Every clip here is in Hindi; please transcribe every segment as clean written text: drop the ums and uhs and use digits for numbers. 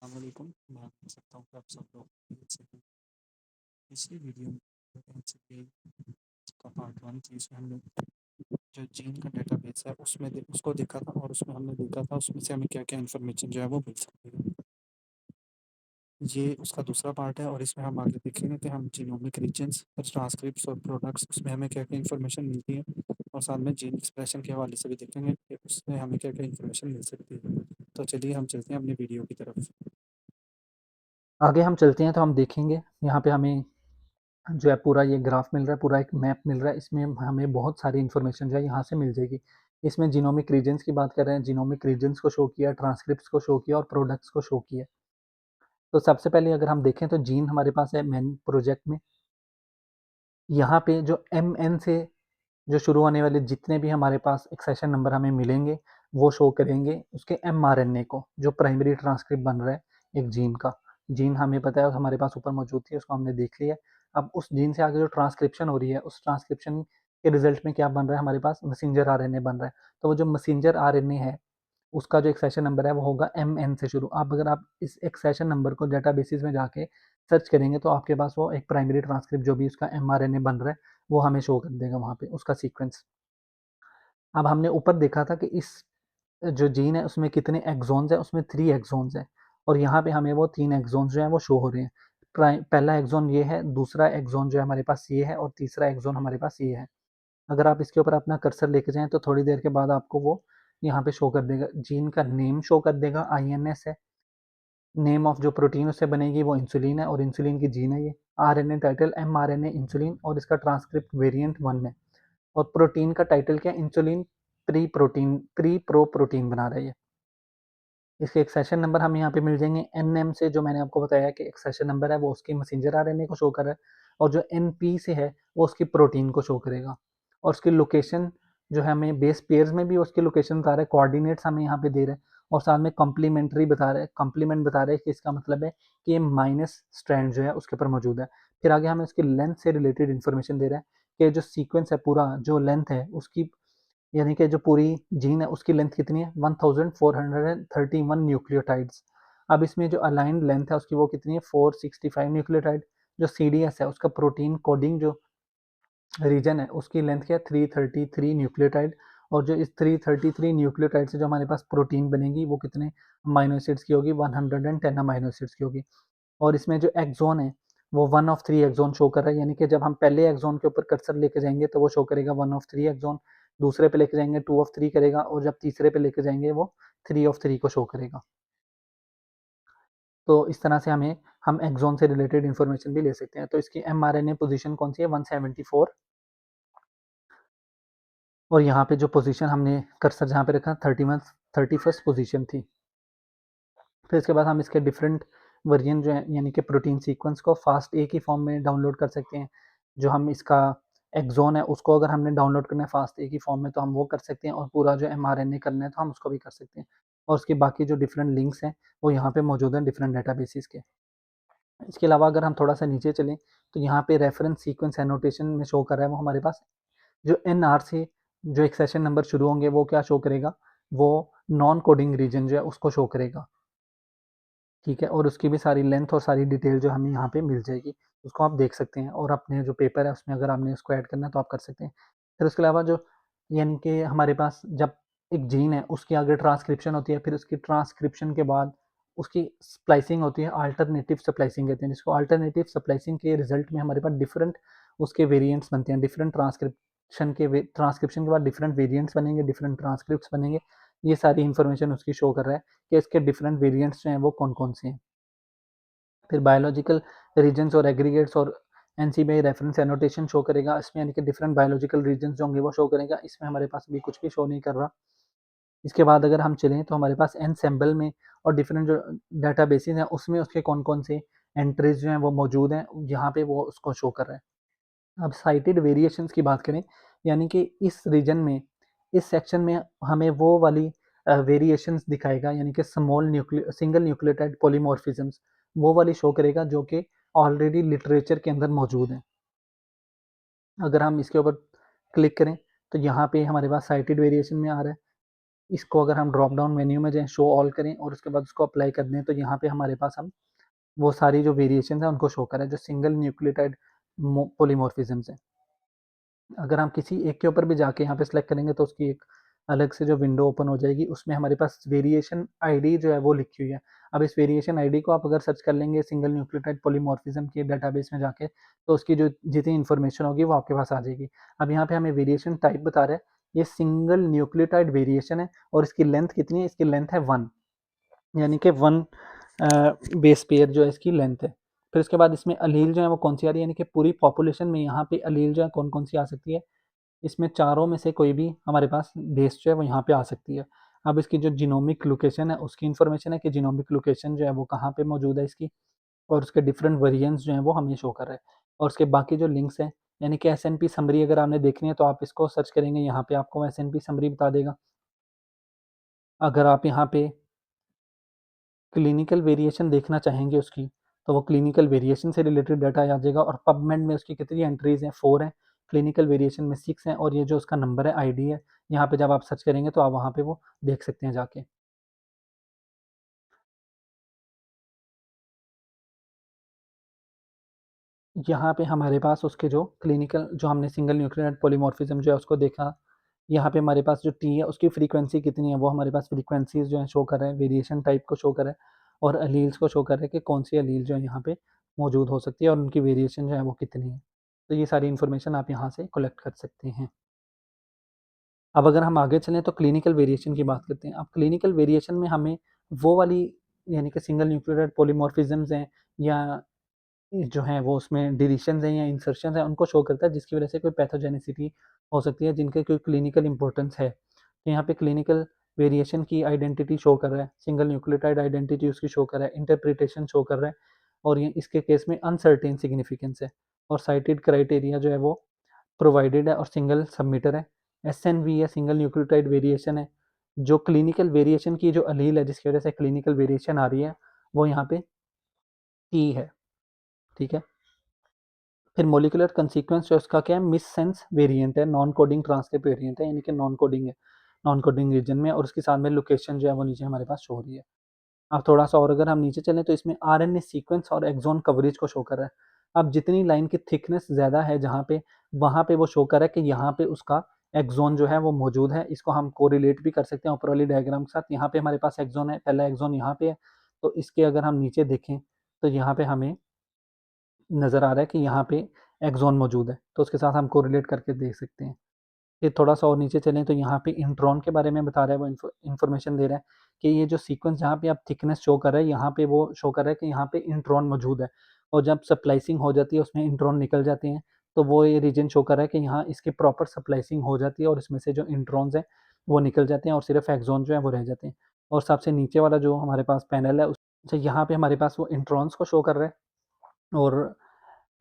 अस्सलामुअलैकुम। मैं आशा करता हूँ कि आप सब लोग खैरियत से हैं। पिछली वीडियो में एनसीपीआई का पार्ट 1 थी। इसमें हमने जो जीन का डेटाबेस है उसको देखा था और उसमें हमने देखा था उसमें से हमें क्या-क्या इन्फॉर्मेशन जो है वो मिल सकती है। ये उसका दूसरा पार्ट है और इसमें हम आगे देखेंगे कि हम जीनोमिक रीजन्स और ट्रांसक्रिप्ट्स और प्रोडक्ट्स उसमें हमें क्या-क्या इन्फॉर्मेशन मिलती है और साथ में जीन एक्सप्रेशन के हवाले से भी देखेंगे कि उसमें हमें क्या-क्या इन्फॉर्मेशन मिल सकती है। तो चलिए हम चलते हैं अपनी वीडियो की तरफ। आगे हम चलते हैं तो हम देखेंगे यहाँ पे हमें जो है पूरा ये ग्राफ मिल रहा है, पूरा एक मैप मिल रहा है। इसमें हमें बहुत सारी इन्फॉर्मेशन जो है यहाँ से मिल जाएगी। इसमें जीनोमिक रीजन्स की बात कर रहे हैं, जीनोमिक रीजन्स को शो किया, ट्रांसक्रिप्ट्स को शो किया और प्रोडक्ट्स को शो किया। तो सबसे पहले अगर हम देखें तो जीन हमारे पास है मेन प्रोजेक्ट में। यहाँ पे जो MN से जो शुरू होने वाले जितने भी हमारे पास एक्सेशन नंबर हमें मिलेंगे वो शो करेंगे उसके mRNA को, जो प्राइमरी ट्रांसक्रिप्ट बन रहा है एक जीन का। जीन हमें पता है हमारे पास ऊपर मौजूद थी, उसको हमने देख लिया। अब उस जीन से आगे जो ट्रांसक्रिप्शन हो रही है उस ट्रांसक्रिप्शन के रिजल्ट में क्या बन रहा है, हमारे पास मैसेंजर आरएनए बन रहा है। तो वो जो मैसेंजर आरएनए है उसका जो एक्सेशन नंबर है वो होगा MN से शुरू। अब अगर आप इस एक्सेशन नंबर को डेटाबेसिस में जाके सर्च करेंगे तो आपके पास वो एक प्राइमरी ट्रांसक्रिप्ट जो भी उसका mRNA बन रहा है वो हमें शो कर देगा वहाँ पे उसका सीक्वेंस। अब हमने ऊपर देखा था कि इस जो जीन है उसमें कितने एक्सॉन्स हैं, उसमें 3 एक्सॉन्स हैं और यहाँ पे हमें वो 3 एक्सॉन्स जो हैं वो शो हो रहे हैं। पहला एक्सॉन ये है, दूसरा एक्सॉन जो है हमारे पास ये है और तीसरा एक्सॉन हमारे पास ये है। अगर आप इसके ऊपर अपना कर्सर लेके जाएँ तो थोड़ी देर के बाद आपको वो यहाँ पे शो कर देगा। जीन का नेम शो कर देगा, INS है। नेम ऑफ जो प्रोटीन उससे बनेगी वो इंसुलिन है और इंसुलिन की जीन है ये। आरएनए टाइटल mRNA इंसुलिन और इसका ट्रांसक्रिप्ट वेरिएंट 1 है। और प्रोटीन का टाइटल क्या है, इंसुलिन प्री प्रो प्रोटीन बना रहा है ये। इसके एक्सेशन नंबर हमें यहाँ पे मिल जाएंगे NM से, जो मैंने आपको बताया कि एक्सेशन नंबर है वो उसकी मैसेंजर आरएनए को शो कर रहा है और जो NP से है वो उसकी प्रोटीन को शो करेगा। और उसकी लोकेशन जो है हमें बेस पेयर्स में भी उसकी लोकेशन बता रहा है, कोऑर्डिनेट्स हमें यहाँ पे दे रहे हैं और साथ में कॉम्प्लीमेंट्री बता रहे हैं, कॉम्प्लीमेंट बता रहे हैं कि इसका मतलब है कि ये माइनस स्ट्रैंड जो है उसके ऊपर मौजूद है। फिर आगे हमें उसकी लेंथ से रिलेटेड इन्फॉर्मेशन दे रहा है कि जो सीक्वेंस है पूरा, जो लेंथ है उसकी, यानी कि जो पूरी जीन है उसकी लेंथ कितनी है, 1431 न्यूक्लियोटाइड्स। अब इसमें जो अलाइंड लेंथ है उसकी वो कितनी है, 465 न्यूक्लियोटाइड। जो CDS है उसका प्रोटीन कोडिंग जो रीजन है उसकी लेंथ क्या है, 333 न्यूक्लियोटाइड। और जो इस 333 न्यूक्लियोटाइड से जो हमारे पास प्रोटीन बनेगी वो कितने अमाइनो एसिड्स की होगी, 110 अमाइनो एसिड्स की होगी। और इसमें जो एक्सोन है वो 1 ऑफ 3 एक्सोन शो कर रहा है, यानी कि जब हम पहले एक्सोन के ऊपर कर्सर लेके जाएंगे तो वो शो करेगा 1 ऑफ 3 एक्सोन, दूसरे पे लेके जाएंगे 2 ऑफ 3 करेगा और जब तीसरे पे लेके जाएंगे वो 3 ऑफ 3 को शो करेगा। तो इस तरह से हम एक्सोन से रिलेटेड इन्फॉर्मेशन भी ले सकते हैं। तो इसकी mRNA पोजीशन कौन सी है, 174। और यहाँ पे जो पोजीशन हमने कर्सर जहाँ पे रखा 31st पोजीशन थी। फिर इसके बाद हम इसके डिफरेंट वर्जन जो है, यानी कि प्रोटीन सीक्वेंस को फास्ट ए की फॉर्म में डाउनलोड कर सकते हैं। जो हम इसका एक्सोन है उसको अगर हमने डाउनलोड करना है फास्ट ए की फॉर्म में तो हम वो कर सकते हैं और पूरा जो mRNA करना है तो हम उसको भी कर सकते हैं। और उसके बाकी जो डिफरेंट लिंक्स हैं वो यहाँ पे मौजूद हैं डिफरेंट डेटाबेसिस के। इसके अलावा अगर हम थोड़ा सा नीचे चलें तो यहाँ पे रेफरेंस सीक्वेंस एनोटेशन में शो कर रहा है वो हमारे पास जो NR से जो एक सेशन नंबर शुरू होंगे वो क्या शो करेगा, वो नॉन कोडिंग रीजन जो है उसको शो करेगा। ठीक है, और उसकी भी सारी लेंथ और सारी डिटेल जो हमें यहाँ पे मिल जाएगी, उसको आप देख सकते हैं और अपने जो पेपर है उसमें अगर आपने इसको ऐड करना है तो आप कर सकते हैं। फिर उसके अलावा जो, यानी कि हमारे पास जब एक जीन है उसकी आगे ट्रांसक्रिप्शन होती है, फिर उसकी ट्रांसक्रिप्शन के बाद उसकी स्प्लाइसिंग होती है, अल्टरनेटिव स्प्लाइसिंग कहते हैं जिसको। अल्टरनेटिव स्प्लाइसिंग के रिजल्ट में हमारे पास डिफरेंट उसके वेरिएंट्स बनते हैं, डिफरेंट ट्रांसक्रिप्शन के बाद डिफरेंट वेरिएंट्स बनेंगे, डिफरेंट ट्रांसक्रिप्ट्स बनेंगे। ये सारी इन्फॉर्मेशन उसकी शो कर रहा है कि इसके डिफरेंट वेरिएंट्स जो हैं वो कौन कौन से हैं। फिर बायोलॉजिकल रीजन्स और एग्रीगेट्स और NCBI रेफरेंस एनोटेशन शो करेगा इसमें, यानी कि डिफरेंट बायोलॉजिकल रीजन्स जो होंगे वो शो करेगा। इसमें हमारे पास भी कुछ भी शो नहीं कर रहा। इसके बाद अगर हम चलें तो हमारे पास एनसेम्बल में और डिफरेंट जो डाटा बेसिस हैं उसमें उसके कौन कौन से एंट्रीज जो हैं वो मौजूद हैं, यहाँ पे वो उसको शो कर रहा है। अब साइटेड वेरिएशंस की बात करें, यानी कि इस रीजन में, इस सेक्शन में हमें वो वाली वेरिएशंस दिखाएगा, यानी कि सिंगल न्यूक्लियोटाइड पॉलीमॉर्फिज्म्स वो वाली शो करेगा जो कि ऑलरेडी लिटरेचर के अंदर मौजूद हैं। अगर हम इसके ऊपर क्लिक करें तो यहाँ पे हमारे पास साइटेड वेरिएशन में आ रहा है। इसको अगर हम ड्रॉप डाउन मेन्यू में जाएँ, शो ऑल करें और उसके बाद उसको अप्लाई कर दें, तो यहाँ पे हमारे पास हम वो सारी जो वेरिएशंस हैं उनको शो कर रहा है, जो सिंगल न्यूक्लियोटाइड पॉलीमॉर्फिज्म्स हैं। अगर हम किसी एक के ऊपर भी जाके यहाँ पे सिलेक्ट करेंगे तो उसकी एक अलग से जो विंडो ओपन हो जाएगी, उसमें हमारे पास वेरिएशन आईडी जो है वो लिखी हुई है। अब इस वेरिएशन आईडी को आप अगर सर्च कर लेंगे सिंगल न्यूक्लियोटाइड पॉलीमॉर्फिज्म के डेटाबेस में जाके, तो उसकी जो जितनी इन्फॉर्मेशन होगी वो आपके पास आ जाएगी। अब यहाँ पे हमें वेरिएशन टाइप बता रहा है, ये सिंगल न्यूक्लियोटाइड वेरिएशन है और इसकी लेंथ कितनी है? इसकी लेंथ है 1, यानी कि 1 बेस पेयर जो है इसकी लेंथ है। फिर उसके बाद इसमें अलील जो है वो कौन सी आ रही है, यानी कि पूरी पॉपुलेशन में यहाँ पे अलील जो है कौन-कौन सी आ सकती है? इसमें चारों में से कोई भी हमारे पास बेस जो है वो यहाँ पे आ सकती है। अब इसकी जो जीनोमिक लोकेशन है उसकी इन्फॉर्मेशन है कि जीनोमिक लोकेशन जो है वो कहाँ पे मौजूद है इसकी, और उसके डिफरेंट वेरिएंट्स जो हैं वो हमें शो कर रहा है। और उसके बाकी जो लिंक्स हैं, यानी कि एसएनपी समरी अगर आपने देखनी है तो आप इसको सर्च करेंगे, यहाँ पे आपको एसएनपी समरी बता देगा। अगर आप यहाँ पे क्लिनिकल वेरिएशन देखना चाहेंगे उसकी, तो वो क्लिनिकल वेरिएशन से रिलेटेड डाटा आ जाएगा और पबमेड में उसकी कितनी एंट्रीज़ हैं, 4 हैं, क्लिनिकल वेरिएशन में 6 हैं और ये जो उसका नंबर है, आईडी है, यहाँ पे जब आप सर्च करेंगे तो आप वहाँ पे वो देख सकते हैं जाके। यहाँ पे हमारे पास उसके जो क्लिनिकल जो हमने सिंगल न्यूक्लियोटाइड पॉलीमॉर्फिज्म जो है उसको देखा, यहाँ पे हमारे पास जो टी है उसकी फ्रीक्वेंसी कितनी है, वो हमारे पास फ्रीक्वेंसीज़ जो हैं शो कर रहे हैं, वेरिएशन टाइप को शो कर रहा है और अलील्स को शो कर रहा है कि कौन-सी अलील जो है यहाँ पे मौजूद हो सकती है और उनकी वेरिएशन जो है वो कितनी है। तो ये सारी इन्फॉर्मेशन आप यहाँ से कलेक्ट कर सकते हैं। अब अगर हम आगे चलें तो क्लिनिकल वेरिएशन की बात करते हैं। अब क्लिनिकल वेरिएशन में हमें वो वाली, यानी कि सिंगल न्यूक्लियोटाइड पॉलीमॉर्फिज़म्स हैं या जो हैं वो उसमें डिलीशंस हैं या इंसर्शंस हैं, उनको शो करता है जिसकी वजह से कोई पैथोजेनिसिटी हो सकती है, जिनके कोई क्लिनिकल इंपॉर्टेंस है। तो यहाँ पे क्लिनिकल वेरिएशन की आइडेंटिटी शो कर रहा है, सिंगल न्यूक्लियोटाइड आइडेंटिटी उसकी शो कर रहा है, इंटरप्रिटेशन शो कर रहा है और ये इसके केस में अनसर्टेन सिग्निफिकेंस है और साइटेड क्राइटेरिया जो है वो प्रोवाइडेड है और सिंगल सबमिटर है। एसएनवी या सिंगल न्यूक्लियोटाइड वेरिएशन है। जो क्लिनिकल वेरिएशन की जो अलील है जिसकी वजह से क्लिनिकल वेरिएशन आ रही है, वो यहाँ पे टी है, ठीक है? फिर मॉलिक्यूलर कंसीक्वेंस जो उसका क्या है, मिससेंस वेरिएंट है, नॉन कोडिंग ट्रांसक्रिप्ट वेरिएंट है, यानी कि नॉन कोडिंग है, नॉन कोडिंग रीजन में और उसके साथ में लोकेशन जो है वो नीचे हमारे पास शो हो रही है। अब थोड़ा-सा और अगर हम नीचे चलें तो इसमें आरएनए सीक्वेंस और एक्सॉन कवरेज को शो कर रहा है। अब जितनी लाइन की थिकनेस ज़्यादा है जहाँ पे, वहाँ पे वो शो कर रहा है कि यहाँ पे उसका एक्सॉन जो है वो मौजूद है। इसको हम कोरिलेट भी कर सकते हैं ऊपर वाली डायग्राम के साथ। यहाँ पे हमारे पास एक्सॉन है, पहला एक्सॉन यहाँ पे है, तो इसके अगर हम नीचे देखें, तो यहाँ पे हमें नज़र आ रहा है कि यहाँ पे एक्सॉन मौजूद है, तो उसके साथ हम कोरिलेट करके देख सकते हैं। फिर थोड़ा-सा और नीचे चलें तो यहाँ पे इंट्रॉन के बारे में बता रहा है, वो इन्फॉर्मेशन दे रहा है कि ये जो सीक्वेंस जहाँ पे आप थिकनेस शो कर रहा है, यहाँ पे वो शो कर रहा है कि यहाँ पे इंट्रॉन मौजूद है और जब स्प्लाइसिंग हो जाती है उसमें इंट्रॉन निकल जाते हैं, तो वो ये रीजन शो कर रहा है कि यहाँ इसकी प्रॉपर स्प्लाइसिंग हो जाती है और इसमें से जो इंट्रॉन्स हैं वो निकल जाते हैं और सिर्फ एक्सॉन जो है वो रह जाते हैं। और सबसे नीचे वाला जो हमारे पास पैनल है, उस अच्छा यहाँ पे हमारे पास वो इंट्रॉन्स को शो कर रहा है और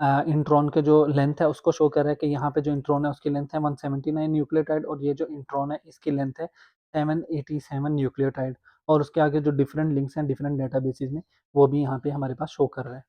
इंट्रॉन के जो लेंथ है उसको शो कर रहा है कि यहाँ पे जो इंट्रॉन है उसकी लेंथ है 179 न्यूक्लियोटाइड और ये जो इंट्रॉन है इसकी लेंथ है 787 न्यूक्लियोटाइड और उसके आगे जो डिफरेंट लिंक्स हैं डिफरेंट डेटाबेसेस में, वो भी यहाँ पे हमारे पास शो कर रहा है।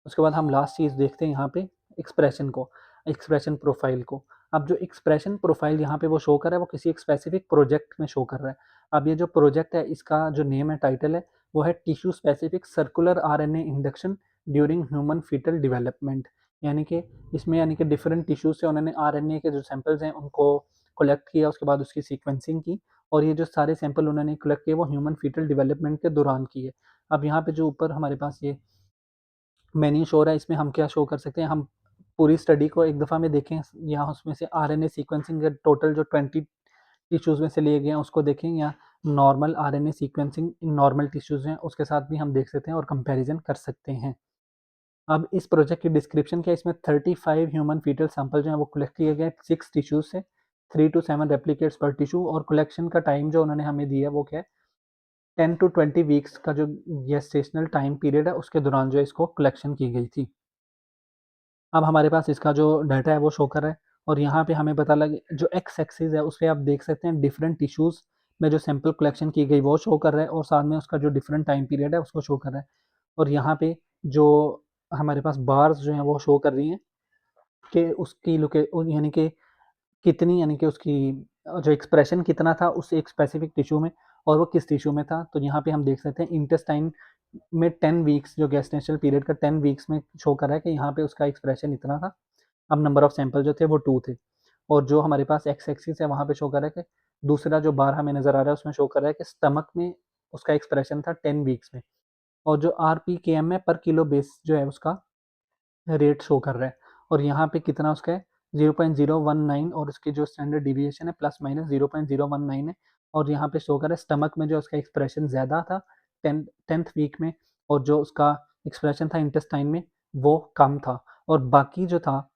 उसके बाद हम लास्ट चीज़ देखते हैं यहाँ पे एक्सप्रेशन को, एक्सप्रेशन प्रोफाइल को। अब जो एक्सप्रेशन प्रोफाइल यहाँ पे वो शो कर रहा है वो किसी एक स्पेसिफिक प्रोजेक्ट में शो कर रहा है। अब ये जो प्रोजेक्ट है इसका जो नेम है, टाइटल है, वो है tissue specific circular RNA induction during human fetal development, यानी कि इसमें यानी कि डिफरेंट टिश्यूज से उन्होंने आरएनए के जो सैंपल्स हैं उनको कलेक्ट किया, उसके बाद उसकी सीक्वेंसिंग की और ये जो सारे सैंपल उन्होंने कलेक्ट किए वो ह्यूमन फीटल डेवलपमेंट के दौरान किए। अब यहाँ पे जो ऊपर हमारे पास ये मेन्यू शो रहा है, इसमें हम क्या शो कर सकते हैं, हम पूरी स्टडी को एक दफ़ा में देखें, या उसमें से आरएनए सीक्वेंसिंग के टोटल जो 20 टिश्यूज़ में से लिए गए हैं उसको देखें, या normal RNA sequencing in normal tissues हैं उसके साथ भी हम देख सकते हैं और कंपैरिजन कर सकते हैं। अब इस प्रोजेक्ट की डिस्क्रिप्शन क्या है, इसमें 35 ह्यूमन फीटल सैंपल जो हैं वो कलेक्ट किए गए 6 टिश्यूज़ से, 3 टू 7 रेप्लिकेट्स पर टिश्यू और कलेक्शन का टाइम जो उन्होंने हमें दिया है वो क्या है, 10 टू 20 वीक्स का जो जेस्टेशनल टाइम पीरियड है उसके दौरान जो है इसको कलेक्शन की गई थी। अब हमारे पास इसका जो डाटा है वो शो कर रहा है और यहाँ पे हमें पता लगे जो एक्स एक्सिस है उस पे आप देख सकते हैं डिफरेंट टिश्यूज़ में जो सैंपल कलेक्शन की गई वो शो कर रहा है और साथ में उसका जो डिफरेंट टाइम पीरियड है उसको शो कर रहा है। और यहाँ पे जो हमारे पास बार्स जो हैं वो शो कर रही हैं कि उसकी लोके यानी कि कितनी, यानी कि उसकी जो एक्सप्रेशन कितना था उस एक स्पेसिफिक टिश्यू में, और वो किस टिश्यू में था। तो यहाँ पे हम देख सकते हैं इंटेस्टाइन में 10 वीक्स, जो गेस्टेशनल पीरियड का 10 वीक्स में शो कर रहा है कि यहाँ पे उसका एक्सप्रेशन इतना था। अब नंबर ऑफ सैंपल जो थे वो 2 थे, और जो हमारे पास एक्स एक्सिस है वहाँ पे शो कर रहा है कि दूसरा जो बार हमें नज़र आ रहा है उसमें शो कर रहा है कि स्टमक में उसका एक्सप्रेशन था 10 वीक्स में, और जो आरपीकेएम में पर किलो बेस जो है उसका रेट शो कर रहा है, और यहाँ पे कितना उसका है 0.019, और उसकी जो स्टैंडर्ड डिविएशन है प्लस माइनस 0.019 है, और यहाँ पे शो कर रहा है स्टमक में जो उसका एक्सप्रेशन ज़्यादा था 10th वीक में, और जो उसका एक्सप्रेशन था इंटेस्टाइन में वो कम था, और बाकी जो था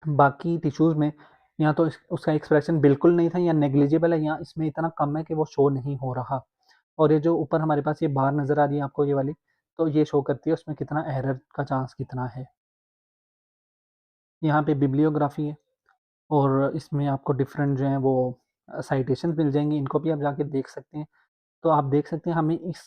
बाकी टिश्यूज़ में या तो उसका एक्सप्रेशन बिल्कुल नहीं था या नेग्लिजिबल है, या इसमें इतना कम है कि वो शो नहीं हो रहा। और ये जो ऊपर हमारे पास ये बार नज़र आ रही है आपको ये वाली, तो ये शो करती है उसमें कितना एरर का चांस कितना है। यहाँ पे बिब्लियोग्राफी है, और इसमें आपको डिफरेंट जो हैं वो साइटेशंस मिल जाएँगी, इनको भी आप जाके देख सकते हैं। तो आप देख सकते हैं हमें इस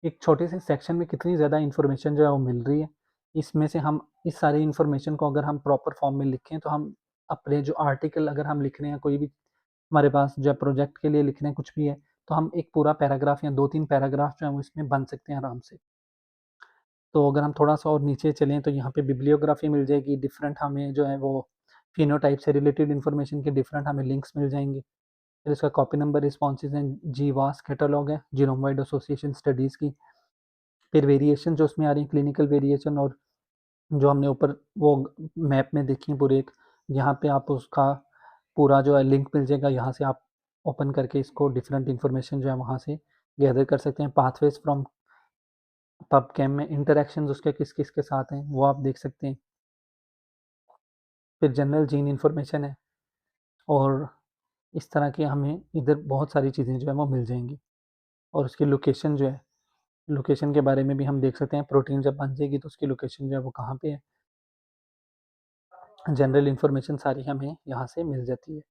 एक छोटे से सेक्शन में कितनी ज़्यादा इन्फॉर्मेशन जो है वो मिल रही है। इसमें से हम इस सारी इन्फॉर्मेशन को अगर हम प्रॉपर फॉर्म में लिखें, तो हम अपने जो आर्टिकल अगर हम लिख रहे हैं, कोई भी हमारे पास जो है प्रोजेक्ट के लिए लिख रहे हैं कुछ भी है, तो हम एक पूरा पैराग्राफ या 2-3 पैराग्राफ जो है वो इसमें बन सकते हैं आराम से। तो अगर हम थोड़ा-सा और नीचे चलें तो यहाँ पे बिब्लियोग्राफी मिल जाएगी, डिफरेंट हमें जो है वो फिनोटाइप से रिलेटेड इन्फॉर्मेशन के डिफरेंट हमें लिंक्स मिल जाएँगे। फिर इसका कॉपी नंबर रिस्पॉन्सेज़ हैं, जीवास कैटलॉग है, जीनोम वाइड एसोसिएशन स्टडीज़ की। फिर वेरिएशन जो उसमें आ रही है, क्लिनिकल वेरिएशन, और जो हमने ऊपर वो मैप में देखी है पूरे एक, यहाँ पे आप उसका पूरा जो है लिंक मिल जाएगा, यहाँ से आप ओपन करके इसको डिफरेंट इन्फॉर्मेशन जो है वहाँ से गैदर कर सकते हैं। पाथवेज फ्रॉम पबकेम में इंटरैक्शंस उसके किस-किस के साथ हैं, वो आप देख सकते हैं। फिर जनरल जीन इन्फॉर्मेशन है, और इस तरह की हमें इधर बहुत सारी चीज़ें जो है वो मिल जाएँगी, और उसकी लोकेशन जो है, लोकेशन के बारे में भी हम देख सकते हैं, प्रोटीन जब बन जाएगी तो उसकी लोकेशन जो है वो कहाँ पे है। जनरल इन्फॉर्मेशन सारी हमें यहाँ से मिल जाती है।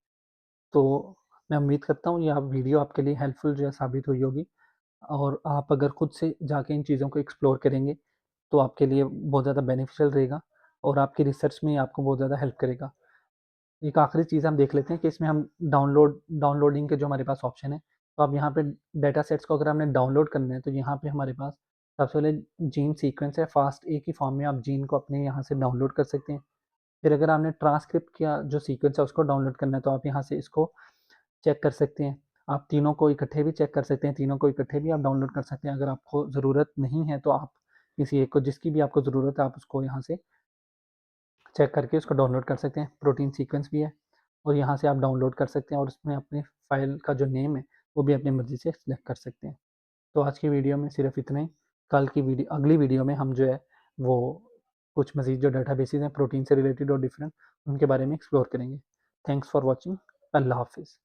तो मैं उम्मीद करता हूँ ये आप वीडियो आपके लिए हेल्पफुल जो है साबित हुई होगी, और आप अगर खुद से जाके इन चीज़ों को एक्सप्लोर करेंगे, तो आपके लिए बहुत ज़्यादा बेनिफिशियल रहेगा, और आपकी रिसर्च में आपको बहुत ज़्यादा हेल्प करेगा। एक आखिरी चीज़ हम देख लेते हैं कि इसमें हम डाउनलोडिंग के जो हमारे पास ऑप्शन है, तो आप यहाँ पे डेटा सेट्स को अगर हमने डाउनलोड करना है, तो यहाँ पे हमारे पास सबसे पहले जीन सीक्वेंस है, फास्ट ए की फॉर्म में आप जीन को अपने यहाँ से डाउनलोड कर सकते हैं। फिर अगर आपने ट्रांसक्रिप्ट का जो सीक्वेंस है उसको डाउनलोड करना है, तो आप यहाँ से इसको चेक कर सकते हैं। आप तीनों को इकट्ठे भी चेक कर सकते हैं, तीनों को इकट्ठे भी आप डाउनलोड कर सकते हैं। अगर आपको ज़रूरत नहीं है, तो आप किसी एक को, जिसकी भी आपको ज़रूरत है, आप उसको यहाँ से चेक करके उसको डाउनलोड कर सकते हैं। प्रोटीन सीक्वेंस भी है, और यहाँ से आप डाउनलोड कर सकते हैं, और उसमें अपने फ़ाइल का जो नेम है वो भी अपनी मर्ज़ी से सिलेक्ट कर सकते हैं। तो आज की वीडियो में सिर्फ इतना ही। अगली वीडियो में हम जो है वो कुछ मज़ीद जो डेटाबेसेस हैं प्रोटीन से रिलेटेड और डिफरेंट, उनके बारे में एक्सप्लोर करेंगे। Thanks for watching. अल्लाह हाफ़िज़।